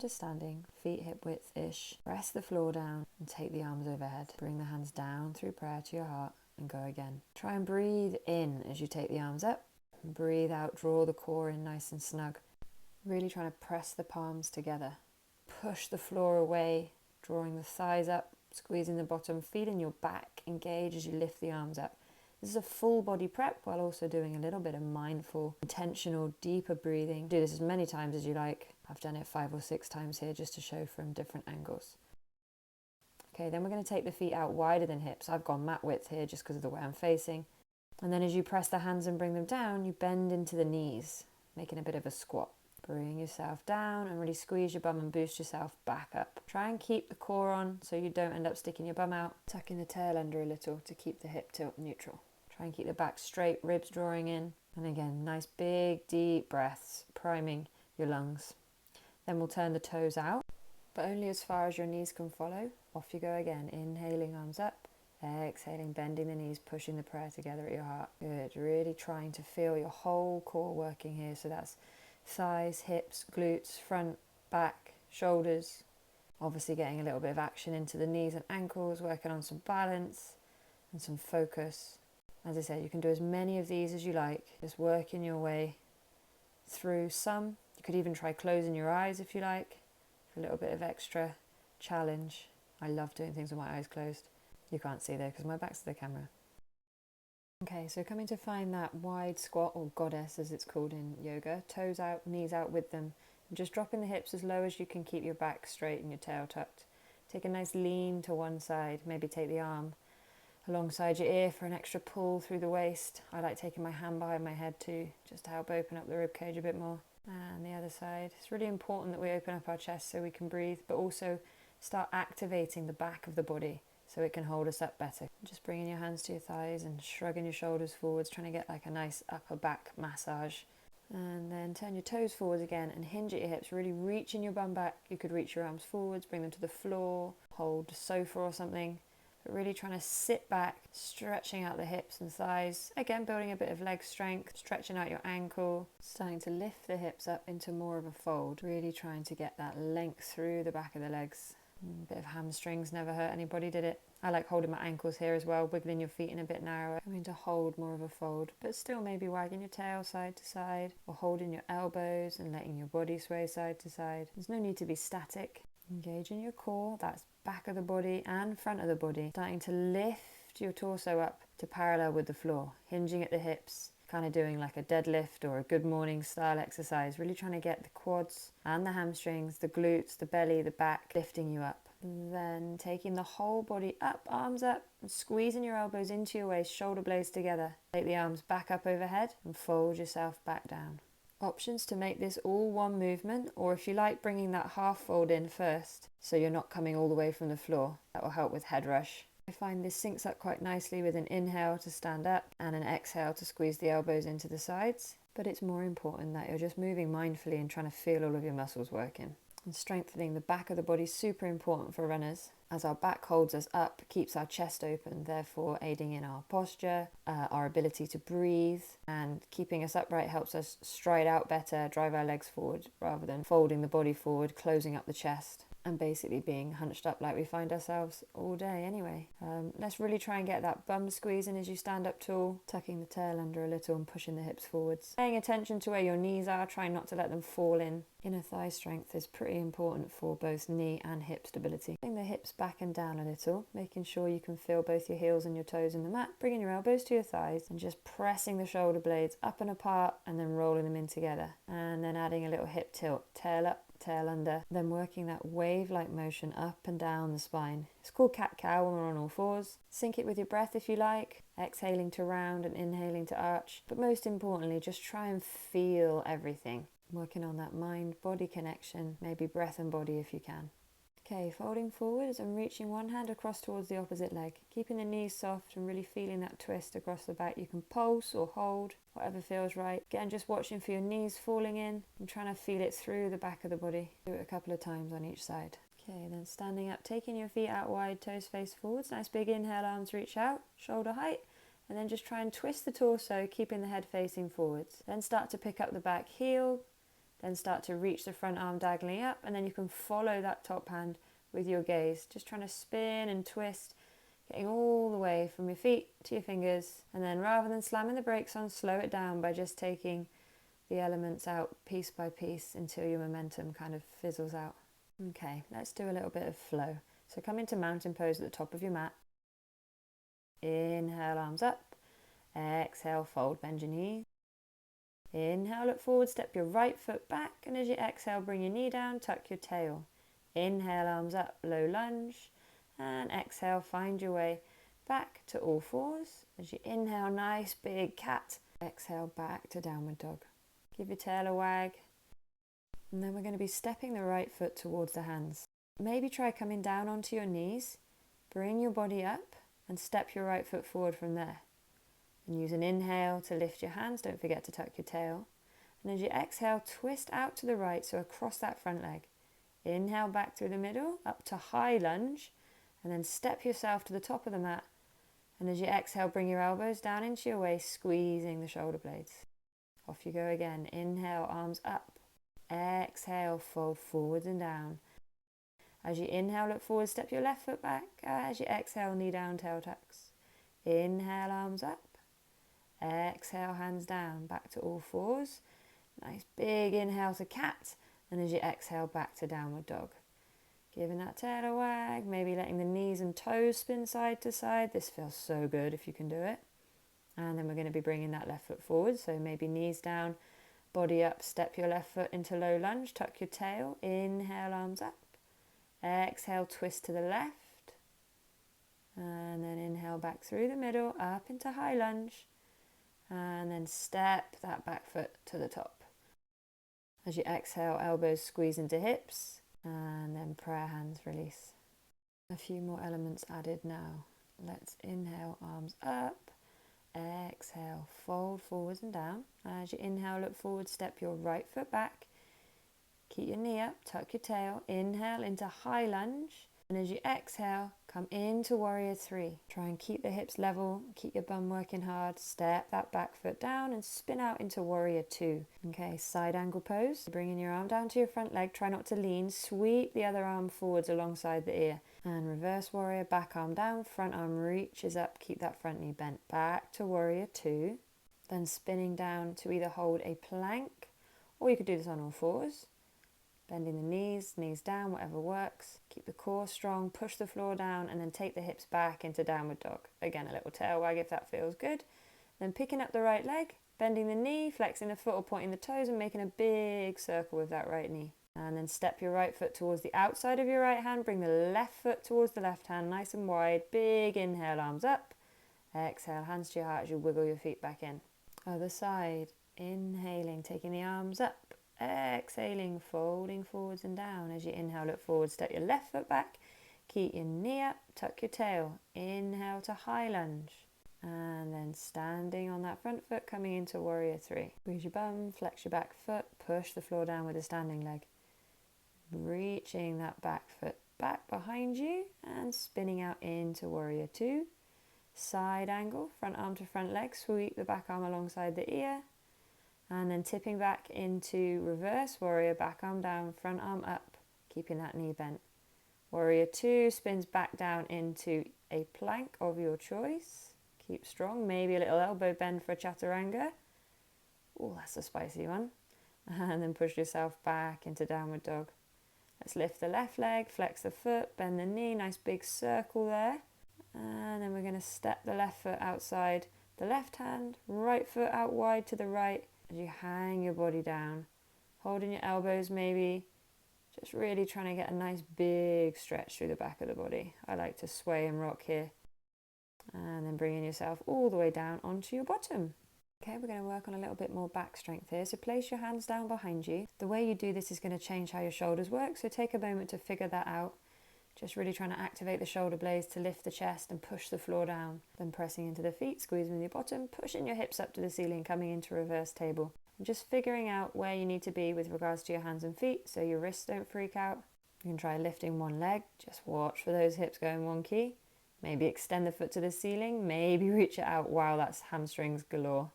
to standing, feet hip width-ish. Press the floor down and take the arms overhead. Bring the hands down through prayer to your heart and go again. Try and breathe in as you take the arms up. And breathe out, draw the core in nice and snug. Really trying to press the palms together. Push the floor away, drawing the thighs up, squeezing the bottom, feeling your back engage as you lift the arms up. This is a full body prep while also doing a little bit of mindful, intentional, deeper breathing. Do this as many times as you like. I've done it 5 or 6 times here just to show from different angles. Okay, then we're going to take the feet out wider than hips. I've gone mat width here just because of the way I'm facing. And then as you press the hands and bring them down, you bend into the knees, making a bit of a squat. Bring yourself down and really squeeze your bum and boost yourself back up. Try and keep the core on so you don't end up sticking your bum out. Tucking the tail under a little to keep the hip tilt neutral. Try and keep the back straight, ribs drawing in. And again, nice big deep breaths, priming your lungs. Then we'll turn the toes out, but only as far as your knees can follow. Off you go again, inhaling, arms up. Exhaling, bending the knees, pushing the prayer together at your heart. Good, really trying to feel your whole core working here. So that's thighs, hips, glutes, front, back, shoulders. Obviously getting a little bit of action into the knees and ankles, working on some balance and some focus. As I said, you can do as many of these as you like, just working your way through some. You could even try closing your eyes if you like, for a little bit of extra challenge. I love doing things with my eyes closed. You can't see though because my back's to the camera. Okay, so coming to find that wide squat, or goddess as it's called in yoga. Toes out, knees out with them. And just dropping the hips as low as you can, keep your back straight and your tail tucked. Take a nice lean to one side, maybe take the arm alongside your ear for an extra pull through the waist. I like taking my hand behind my head too, just to help open up the rib cage a bit more. And the other side. It's really important that we open up our chest so we can breathe, but also start activating the back of the body so it can hold us up better. Just bringing your hands to your thighs and shrugging your shoulders forwards, trying to get like a nice upper back massage. And then turn your toes forwards again and hinge at your hips, really reaching your bum back. You could reach your arms forwards, bring them to the floor, hold the sofa or something. But really trying to sit back, stretching out the hips and thighs. Again, building a bit of leg strength, stretching out your ankle, starting to lift the hips up into more of a fold. Really trying to get that length through the back of the legs. A bit of hamstrings never hurt anybody, did it? I like holding my ankles here as well, wiggling your feet in a bit narrower. Coming to hold more of a fold, but still maybe wagging your tail side to side, or holding your elbows and letting your body sway side to side. There's no need to be static. Engaging your core, that's back of the body and front of the body. Starting to lift your torso up to parallel with the floor, hinging at the hips, kind of doing like a deadlift or a good morning style exercise, really trying to get the quads and the hamstrings, the glutes, the belly, the back, lifting you up. Then taking the whole body up, arms up, and squeezing your elbows into your waist, shoulder blades together. Take the arms back up overhead and fold yourself back down. Options to make this all one movement, or if you like, bringing that half fold in first so you're not coming all the way from the floor. That will help with head rush. I find this syncs up quite nicely with an inhale to stand up and an exhale to squeeze the elbows into the sides. But it's more important that you're just moving mindfully and trying to feel all of your muscles working. And strengthening the back of the body is super important for runners, as our back holds us up, keeps our chest open, therefore aiding in our posture, our ability to breathe, and keeping us upright helps us stride out better, drive our legs forward rather than folding the body forward, closing up the chest, and basically being hunched up like we find ourselves all day anyway. Let's really try and get that bum squeeze in as you stand up tall, tucking the tail under a little and pushing the hips forwards. Paying attention to where your knees are, trying not to let them fall in. Inner thigh strength is pretty important for both knee and hip stability. Bring the hips back and down a little, making sure you can feel both your heels and your toes in the mat, bringing your elbows to your thighs and just pressing the shoulder blades up and apart and then rolling them in together. And then adding a little hip tilt, tail up, tail under, then working that wave-like motion up and down the spine. It's called cat-cow when we're on all fours. Sync it with your breath if you like, exhaling to round and inhaling to arch, but most importantly, just try and feel everything. Working on that mind-body connection, maybe breath and body if you can. Okay, folding forwards and reaching one hand across towards the opposite leg, keeping the knees soft and really feeling that twist across the back. You can pulse or hold, whatever feels right. Again, just watching for your knees falling in and trying to feel it through the back of the body. Do it a couple of times on each side. Okay, then standing up, taking your feet out wide, toes face forwards. Nice big inhale, arms reach out, shoulder height. And then just try and twist the torso, keeping the head facing forwards. Then start to pick up the back heel, Then start to reach the front arm diagonally up, and then you can follow that top hand with your gaze, just trying to spin and twist, getting all the way from your feet to your fingers. And then rather than slamming the brakes on, slow it down by just taking the elements out piece by piece until your momentum kind of fizzles out. Okay, let's do a little bit of flow. So come into mountain pose at the top of your mat. Inhale, arms up. Exhale, fold, bend your knees. Inhale, look forward, step your right foot back, and as you exhale, bring your knee down, tuck your tail. Inhale, arms up, low lunge, and exhale, find your way back to all fours. As you inhale, nice big cat. Exhale, back to downward dog. Give your tail a wag. And then we're going to be stepping the right foot towards the hands. Maybe try coming down onto your knees, bring your body up, and step your right foot forward from there. And use an inhale to lift your hands, don't forget to tuck your tail. And as you exhale, twist out to the right, so across that front leg. Inhale back through the middle, up to high lunge, and then step yourself to the top of the mat. And as you exhale, bring your elbows down into your waist, squeezing the shoulder blades. Off you go again. Inhale, arms up. Exhale, fold forwards and down. As you inhale, look forward, step your left foot back. As you exhale, knee down, tail tucks. Inhale, arms up. Exhale, hands down, back to all fours. Nice big inhale to cat. And as you exhale, back to downward dog. Giving that tail a wag, maybe letting the knees and toes spin side to side. This feels so good if you can do it. And then we're going to be bringing that left foot forward. So maybe knees down, body up, step your left foot into low lunge, tuck your tail. Inhale, arms up. Exhale, twist to the left. And then inhale back through the middle, up into high lunge. And then step that back foot to the top. As you exhale, elbows squeeze into hips, and then prayer hands release. A few more elements added now. Let's inhale, arms up. Exhale, fold forwards and down. As you inhale, look forward, step your right foot back. Keep your knee up, tuck your tail. Inhale into high lunge. And as you exhale, come into warrior three. Try and keep the hips level, keep your bum working hard. Step that back foot down and spin out into warrior two. Okay, side angle pose. Bringing your arm down to your front leg. Try not to lean. Sweep the other arm forwards alongside the ear. And reverse warrior, back arm down, front arm reaches up. Keep that front knee bent. Back to warrior two. Then spinning down to either hold a plank, or you could do this on all fours. Bending the knees, knees down, whatever works. Keep the core strong, push the floor down, and then take the hips back into downward dog. Again, a little tail wag if that feels good. Then picking up the right leg, bending the knee, flexing the foot or pointing the toes, and making a big circle with that right knee. And then step your right foot towards the outside of your right hand, bring the left foot towards the left hand, nice and wide. Big inhale, arms up. Exhale, hands to your heart as you wiggle your feet back in. Other side, inhaling, taking the arms up. Exhaling, folding forwards and down. As you inhale, look forward, step your left foot back. Keep your knee up, tuck your tail. Inhale to high lunge. And then standing on that front foot, coming into warrior three. Squeeze your bum, flex your back foot, push the floor down with a standing leg. Reaching that back foot back behind you and spinning out into warrior two. Side angle, front arm to front leg, sweep the back arm alongside the ear. And then tipping back into reverse warrior, back arm down, front arm up, keeping that knee bent. Warrior two spins back down into a plank of your choice. Keep strong, maybe a little elbow bend for a chaturanga. Oh, that's a spicy one. And then push yourself back into downward dog. Let's lift the left leg, flex the foot, bend the knee, nice big circle there. And then we're going to step the left foot outside the left hand, right foot out wide to the right. As you hang your body down, holding your elbows maybe, just really trying to get a nice big stretch through the back of the body. I like to sway and rock here. And then bringing yourself all the way down onto your bottom. Okay, we're going to work on a little bit more back strength here. So place your hands down behind you. The way you do this is going to change how your shoulders work. So take a moment to figure that out. Just really trying to activate the shoulder blades to lift the chest and push the floor down. Then pressing into the feet, squeezing with your bottom, pushing your hips up to the ceiling, coming into reverse table. And just figuring out where you need to be with regards to your hands and feet so your wrists don't freak out. You can try lifting one leg. Just watch for those hips going wonky. Maybe extend the foot to the ceiling. Maybe reach it out. Wow, that's hamstrings galore.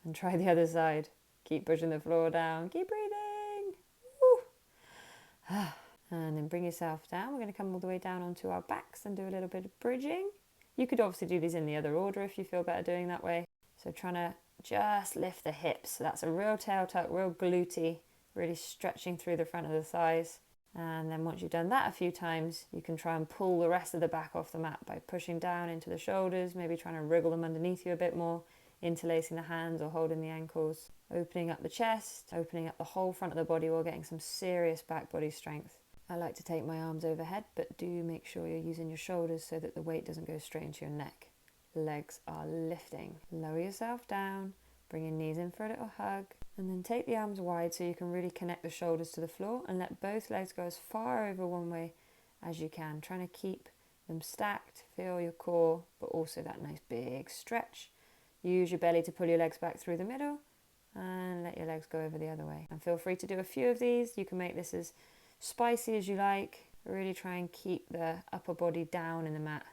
And try the other side. Keep pushing the floor down. Keep breathing. And then bring yourself down. We're going to come all the way down onto our backs and do a little bit of bridging. You could obviously do these in the other order if you feel better doing that way. So trying to just lift the hips. So that's a real tail tuck, real glutey, really stretching through the front of the thighs. And then once you've done that a few times, you can try and pull the rest of the back off the mat by pushing down into the shoulders, maybe trying to wriggle them underneath you a bit more, interlacing the hands or holding the ankles, opening up the chest, opening up the whole front of the body while getting some serious back body strength. I like to take my arms overhead, but do make sure you're using your shoulders so that the weight doesn't go straight into your neck. Legs are lifting. Lower yourself down, bring your knees in for a little hug, and then take the arms wide so you can really connect the shoulders to the floor and let both legs go as far over one way as you can, trying to keep them stacked, feel your core, but also that nice big stretch. Use your belly to pull your legs back through the middle and let your legs go over the other way. And feel free to do a few of these. You can make this as spicy as you like. Really try and keep the upper body down in the mat,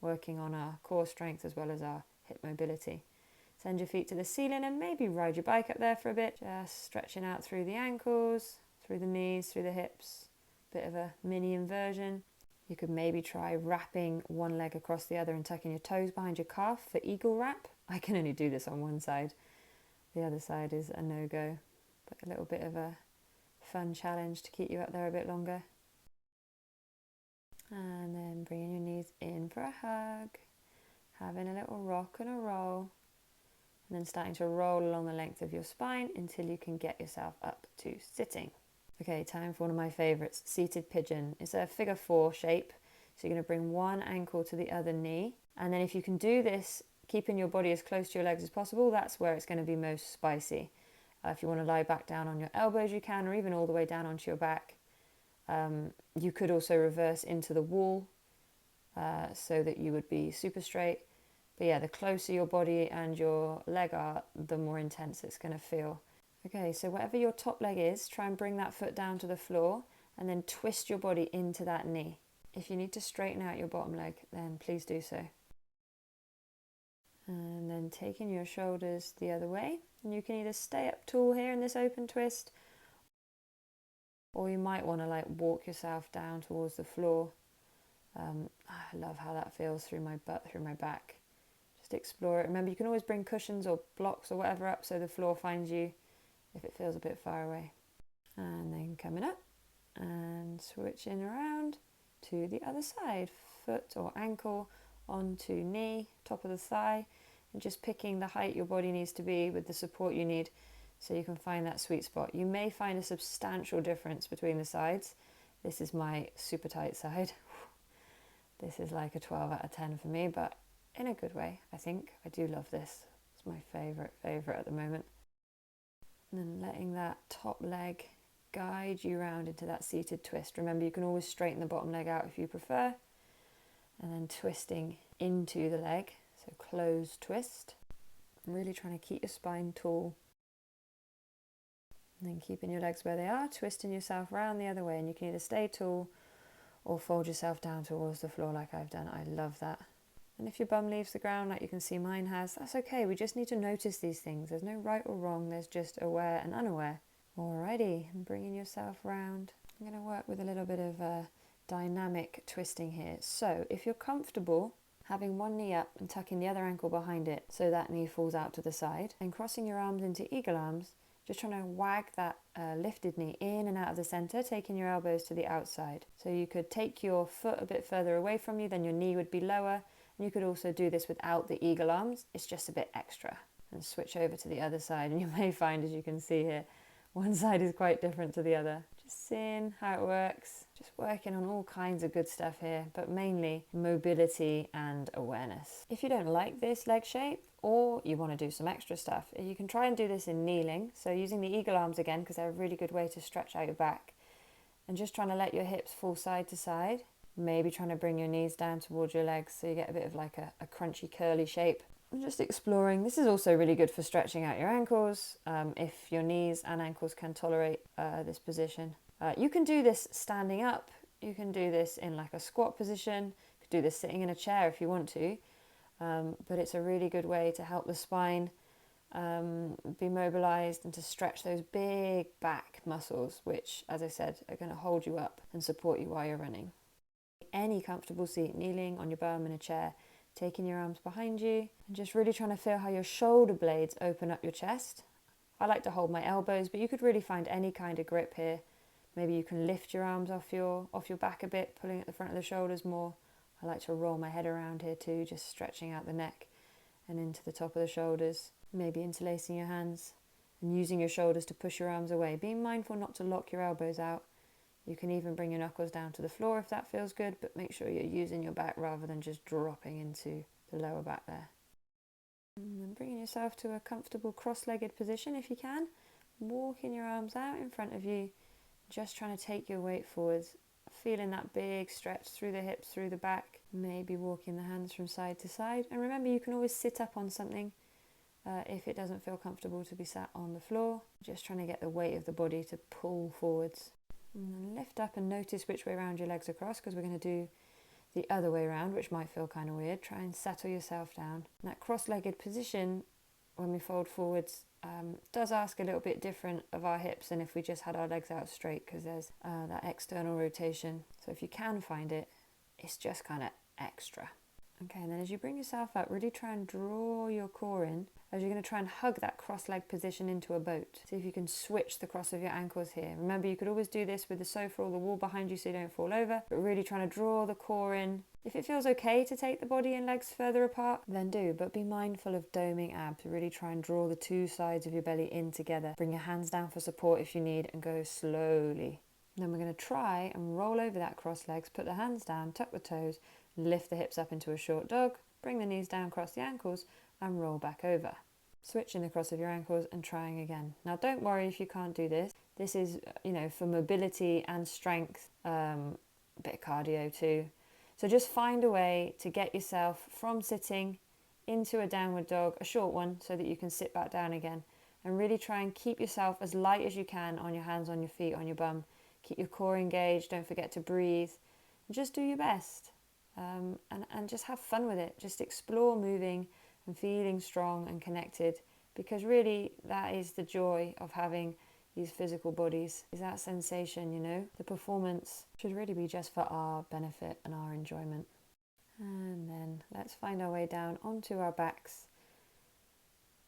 working on our core strength as well as our hip mobility. Send your feet to the ceiling and maybe ride your bike up there for a bit, just stretching out through the ankles, through the knees, through the hips. Bit of a mini inversion. You could maybe try wrapping one leg across the other and tucking your toes behind your calf for eagle wrap. I can only do this on one side. The other side is a no-go, but a little bit of a fun challenge to keep you up there a bit longer. And then bringing your knees in for a hug, having a little rock and a roll, and then starting to roll along the length of your spine until you can get yourself up to sitting. Okay, time for one of my favorites, seated pigeon. It's a figure 4 shape, so you're going to bring one ankle to the other knee, and then if you can do this keeping your body as close to your legs as possible, that's where it's going to be most spicy. If you want to lie back down on your elbows, you can, or even all the way down onto your back. You could also reverse into the wall so that you would be super straight. But yeah, the closer your body and your leg are, the more intense it's going to feel. Okay, so whatever your top leg is, try and bring that foot down to the floor and then twist your body into that knee. If you need to straighten out your bottom leg, then please do so. And then taking your shoulders the other way. And you can either stay up tall here in this open twist, or you might want to like walk yourself down towards the floor. I love how that feels through my butt, through my back. Just explore it. Remember, you can always bring cushions or blocks or whatever up so the floor finds you if it feels a bit far away. And then coming up and switching around to the other side. Foot or ankle onto knee, top of the thigh, and just picking the height your body needs to be with the support you need so you can find that sweet spot. You may find a substantial difference between the sides. This is my super tight side. This is like a 12 out of 10 for me, but in a good way, I think. I do love this. It's my favourite at the moment. And then letting that top leg guide you round into that seated twist. Remember, you can always straighten the bottom leg out if you prefer. And then twisting into the leg, so closed twist. Really trying to keep your spine tall. And then keeping your legs where they are, twisting yourself round the other way, and you can either stay tall or fold yourself down towards the floor like I've done. I love that. And if your bum leaves the ground like you can see mine has, that's okay. We just need to notice these things. There's no right or wrong, there's just aware and unaware. Alrighty, and bringing yourself round. I'm going to work with a little bit of dynamic twisting here. So if you're comfortable having one knee up and tucking the other ankle behind it so that knee falls out to the side, and crossing your arms into eagle arms, just trying to wag that lifted knee in and out of the center, taking your elbows to the outside. So you could take your foot a bit further away from you, then your knee would be lower. And you could also do this without the eagle arms. It's just a bit extra. And switch over to the other side, and you may find, as you can see here, one side is quite different to the other. Just seeing how it works. Just working on all kinds of good stuff here, but mainly mobility and awareness. If you don't like this leg shape, or you want to do some extra stuff, you can try and do this in kneeling. So using the eagle arms again, because they're a really good way to stretch out your back. And just trying to let your hips fall side to side. Maybe trying to bring your knees down towards your legs so you get a bit of like a crunchy, curly shape. And just exploring. This is also really good for stretching out your ankles, if your knees and ankles can tolerate this position. You can do this standing up. You can do this in like a squat position. You could do this sitting in a chair if you want to. But it's a really good way to help the spine be mobilized and to stretch those big back muscles, which, as I said, are going to hold you up and support you while you're running. Any comfortable seat, kneeling on your bum in a chair, taking your arms behind you and just really trying to feel how your shoulder blades open up your chest. I like to hold my elbows, but you could really find any kind of grip here. Maybe you can lift your arms off your back a bit, pulling at the front of the shoulders more. I like to roll my head around here too, just stretching out the neck and into the top of the shoulders. Maybe interlacing your hands and using your shoulders to push your arms away. Being mindful not to lock your elbows out. You can even bring your knuckles down to the floor if that feels good, but make sure you're using your back rather than just dropping into the lower back there. And then bringing yourself to a comfortable cross-legged position if you can. Walking your arms out in front of you, just trying to take your weight forwards. Feeling that big stretch through the hips, through the back. Maybe walking the hands from side to side. And remember, you can always sit up on something if it doesn't feel comfortable to be sat on the floor. Just trying to get the weight of the body to pull forwards. And then lift up and notice which way around your legs are crossed, because we're going to do the other way around, which might feel kind of weird. Try and settle yourself down. And that cross-legged position, when we fold forwards, does ask a little bit different of our hips than if we just had our legs out straight, because there's that external rotation. So if you can find it, it's just kind of extra. Okay, and then as you bring yourself up, really try and draw your core in as you're going to try and hug that cross-leg position into a boat. See if you can switch the cross of your ankles here. Remember, you could always do this with the sofa or the wall behind you so you don't fall over, but really trying to draw the core in. If it feels okay to take the body and legs further apart, then do, but be mindful of doming abs. Really try and draw the two sides of your belly in together. Bring your hands down for support if you need and go slowly. And then we're going to try and roll over that cross legs, put the hands down, tuck the toes, lift the hips up into a short dog, bring the knees down, cross the ankles and roll back over. Switching the cross of your ankles and trying again. Now don't worry if you can't do this. This is, for mobility and strength, a bit of cardio too. So just find a way to get yourself from sitting into a downward dog, a short one, so that you can sit back down again. And really try and keep yourself as light as you can on your hands, on your feet, on your bum. Keep your core engaged, don't forget to breathe. And just do your best. And just have fun with it. Just explore moving and feeling strong and connected, because really that is the joy of having these physical bodies, is that sensation, the performance should really be just for our benefit and our enjoyment. And then let's find our way down onto our backs,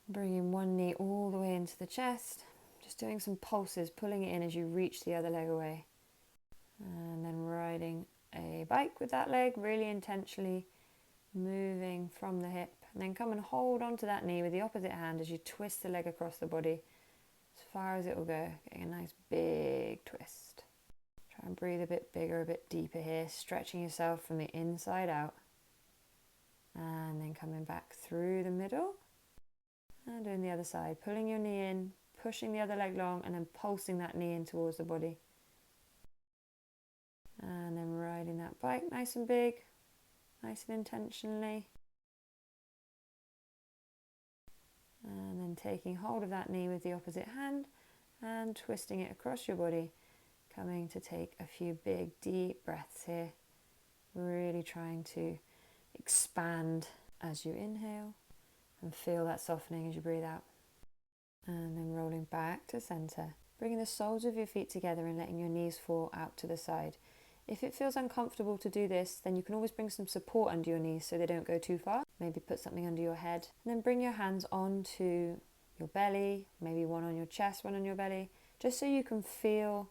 bringing one knee all the way into the chest, just doing some pulses, pulling it in as you reach the other leg away, and then riding a bike with that leg, really intentionally moving from the hip, and then come and hold onto that knee with the opposite hand as you twist the leg across the body as far as it will go, getting a nice big twist. Try and breathe a bit bigger, a bit deeper here, stretching yourself from the inside out, and then coming back through the middle and doing the other side, pulling your knee in, pushing the other leg long, and then pulsing that knee in towards the body, and then riding that bike nice and big, nice and intentionally, and then taking hold of that knee with the opposite hand and twisting it across your body, coming to take a few big deep breaths here, really trying to expand as you inhale and feel that softening as you breathe out, and then rolling back to center, bringing the soles of your feet together and letting your knees fall out to the side. If it feels uncomfortable to do this, then you can always bring some support under your knees so they don't go too far. Maybe put something under your head, and then bring your hands onto your belly, maybe one on your chest, one on your belly, just so you can feel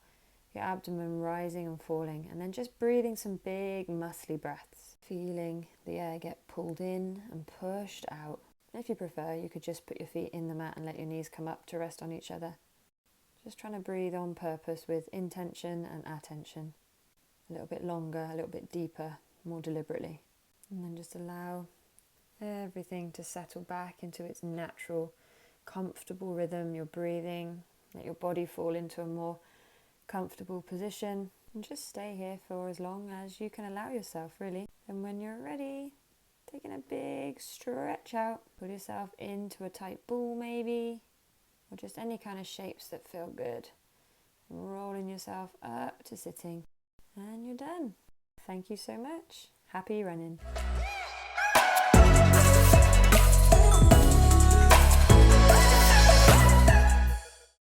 your abdomen rising and falling, and then just breathing some big muscly breaths, feeling the air get pulled in and pushed out. And if you prefer, you could just put your feet in the mat and let your knees come up to rest on each other. Just trying to breathe on purpose with intention and attention. A little bit longer, a little bit deeper, more deliberately. And then just allow everything to settle back into its natural, comfortable rhythm. You're breathing, let your body fall into a more comfortable position, and just stay here for as long as you can allow yourself, really. And when you're ready, taking a big stretch out, pull yourself into a tight ball maybe, or just any kind of shapes that feel good. Rolling yourself up to sitting. And you're done. Thank you so much. Happy running.